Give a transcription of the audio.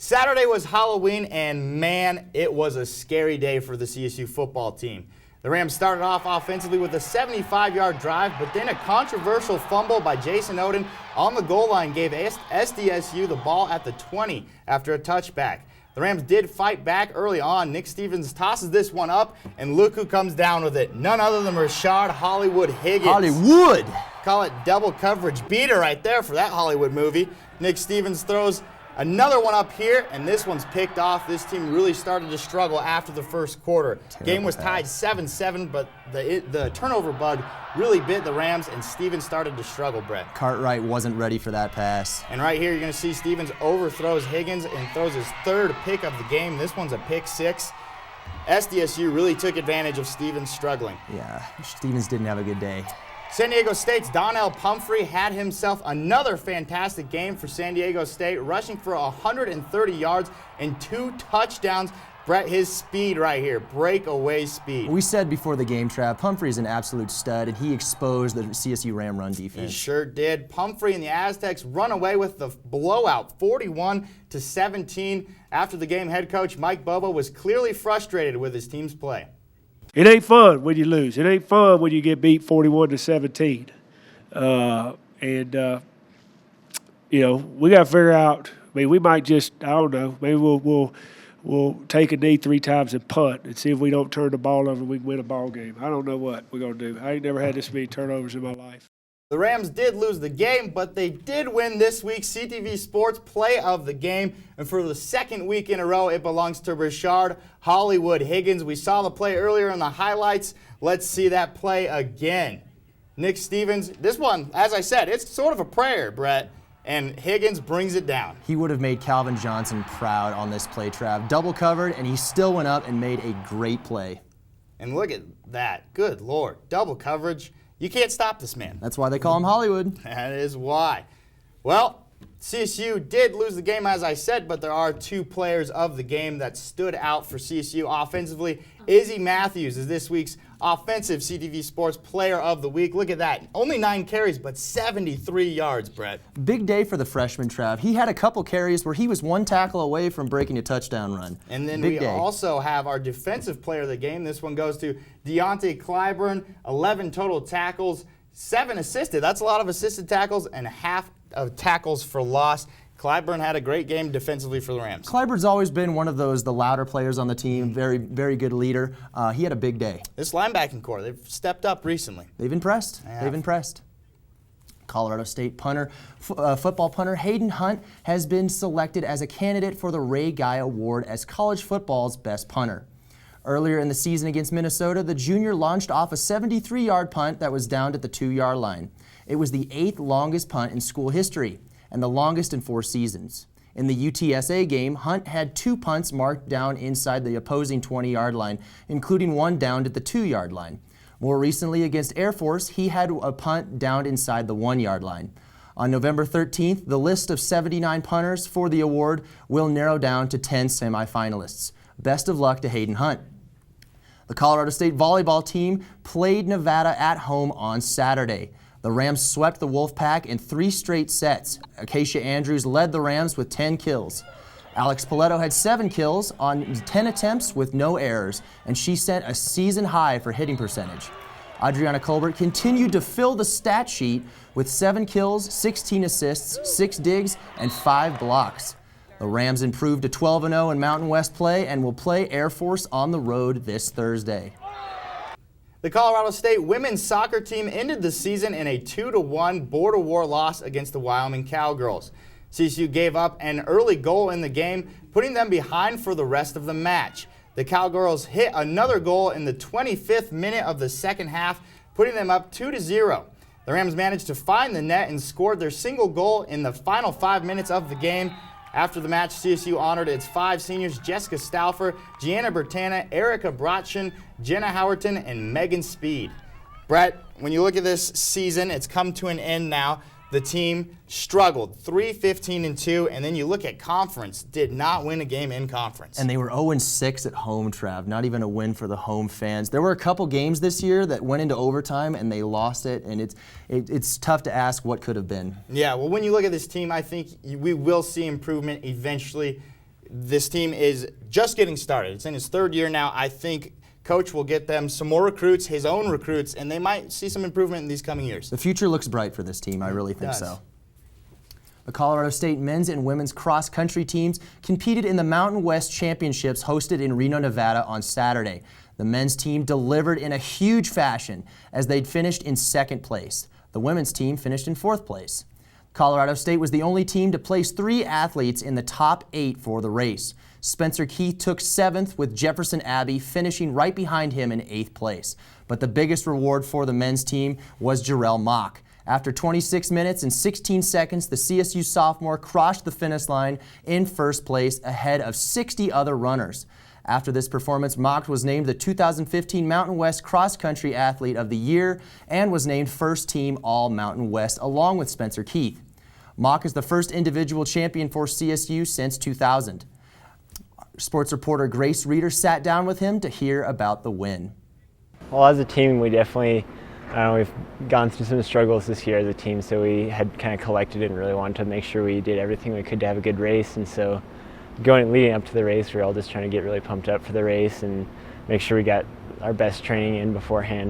Saturday was Halloween, and man, it was a scary day for the CSU football team. The Rams started off offensively with a 75-yard drive, but then a controversial fumble by Jason Oden on the goal line gave SDSU the ball at the 20 after a touchback. The Rams did fight back early on. Nick Stevens tosses this one up, and look who comes down with it. None other than Rashard Hollywood Higgins. Hollywood! Call it double coverage beater right there for that Hollywood movie. Nick Stevens throws another one up here, and this one's picked off. This team really started to struggle after the first quarter. Game was tied 7-7, but the turnover bug really bit the Rams, and Stevens started to struggle, Brett. Cartwright wasn't ready for that pass. And right here, you're going to see Stevens overthrows Higgins and throws his third pick of the game. This one's a pick six. SDSU really took advantage of Stevens struggling. Yeah, Stevens didn't have a good day. San Diego State's Donnell Pumphrey had himself another fantastic game for San Diego State, rushing for 130 yards and 2 touchdowns. Brett, his speed right here, breakaway speed. We said before the game, Trav, Pumphrey's an absolute stud, and he exposed the CSU Ram run defense. He sure did. Pumphrey and the Aztecs run away with the blowout, 41-17. After the game, head coach Mike Bobo was clearly frustrated with his team's play. It ain't fun when you lose. It ain't fun when you get beat 41-17. You know, we got to figure out. I mean, we might just, I don't know, maybe we'll take a knee 3 times and punt and see if we don't turn the ball over and we can win a ball game. I don't know what we're going to do. I ain't never had this many turnovers in my life. The Rams did lose the game, but they did win this week's CTV Sports Play of the Game. And for the second week in a row, it belongs to Rashard Hollywood Higgins. We saw the play earlier in the highlights. Let's see that play again. Nick Stevens, this one, as I said, it's sort of a prayer, Brett. And Higgins brings it down. He would have made Calvin Johnson proud on this play, Trav. Double covered, and he still went up and made a great play. And look at that. Good Lord. Double coverage. You can't stop this man. That's why they call him Hollywood. That is why. Well, CSU did lose the game, as I said, but there are 2 players of the game that stood out for CSU offensively. Izzy Matthews is this week's offensive CTV Sports Player of the Week. Look at that. Only 9 carries, but 73 yards, Brett. Big day for the freshman, Trav. He had a couple carries where he was 1 tackle away from breaking a touchdown run. And then we also have our defensive player of the game. This one goes to Deontay Clyburn, 11 total tackles, 7 assisted. That's a lot of assisted tackles and half of tackles for loss. Clyburn had a great game defensively for the Rams. Clyburn's always been one of the louder players on the team, very, very good leader. He had a big day. This linebacking core, they've stepped up recently. They've impressed. They've impressed. Colorado State football punter Hayden Hunt has been selected as a candidate for the Ray Guy Award as college football's best punter. Earlier in the season against Minnesota, the junior launched off a 73-yard punt that was downed at the 2-yard line. It was the 8th longest punt in school history and the longest in 4 seasons. In the UTSA game, Hunt had 2 punts marked down inside the opposing 20-yard line, including one downed at the 2-yard line. More recently against Air Force, he had a punt downed inside the 1-yard line. On November 13th, the list of 79 punters for the award will narrow down to 10 semifinalists. Best of luck to Hayden Hunt. The Colorado State volleyball team played Nevada at home on Saturday. The Rams swept the Wolfpack in 3 straight sets. Acacia Andrews led the Rams with 10 kills. Alex Paletto had 7 kills on 10 attempts with no errors, and she set a season high for hitting percentage. Adriana Colbert continued to fill the stat sheet with 7 kills, 16 assists, 6 digs, and 5 blocks. The Rams improved to 12-0 in Mountain West play and will play Air Force on the road this Thursday. The Colorado State women's soccer team ended the season in a 2-1 border war loss against the Wyoming Cowgirls. CSU gave up an early goal in the game, putting them behind for the rest of the match. The Cowgirls hit another goal in the 25th minute of the second half, putting them up 2-0. The Rams managed to find the net and scored their single goal in the final 5 minutes of the game. After the match, CSU honored its 5 seniors, Jessica Stauffer, Gianna Bertana, Erica Brotchen, Jenna Howerton, and Megan Speed. Brett, when you look at this season, it's come to an end now. The team struggled, 3-15-2, and then you look at conference, did not win a game in conference. And they were 0-6 at home, Trav, not even a win for the home fans. There were a couple games this year that went into overtime and they lost it, and it's tough to ask what could have been. Yeah, well, when you look at this team, I think we will see improvement eventually. this team is just getting started. It's in its third year now. I think Coach will get them some more recruits, his own recruits, and they might see some improvement in these coming years. The future looks bright for this team. I really think does. so. The Colorado State men's and women's cross-country teams competed in the Mountain West Championships hosted in Reno, Nevada on Saturday. The men's team delivered in a huge fashion as they'd finished in second place. The women's team finished in fourth place. Colorado State was the only team to place 3 athletes in the top 8 for the race. Spencer Keith took 7th, with Jefferson Abbey finishing right behind him in 8th place. But the biggest reward for the men's team was Jarrell Mock. After 26 minutes and 16 seconds, the CSU sophomore crossed the finish line in first place ahead of 60 other runners. After this performance, Mock was named the 2015 Mountain West Cross Country Athlete of the Year and was named First Team All-Mountain West along with Spencer Keith. Mock is the first individual champion for CSU since 2000. Sports reporter Grace Reeder sat down with him to hear about the win. Well, as a team, we definitely, we've gone through some struggles this year as a team, so we had kind of collected and really wanted to make sure we did everything we could to have a good race. And so leading up to the race, we were all just trying to get really pumped up for the race and make sure we got our best training in beforehand.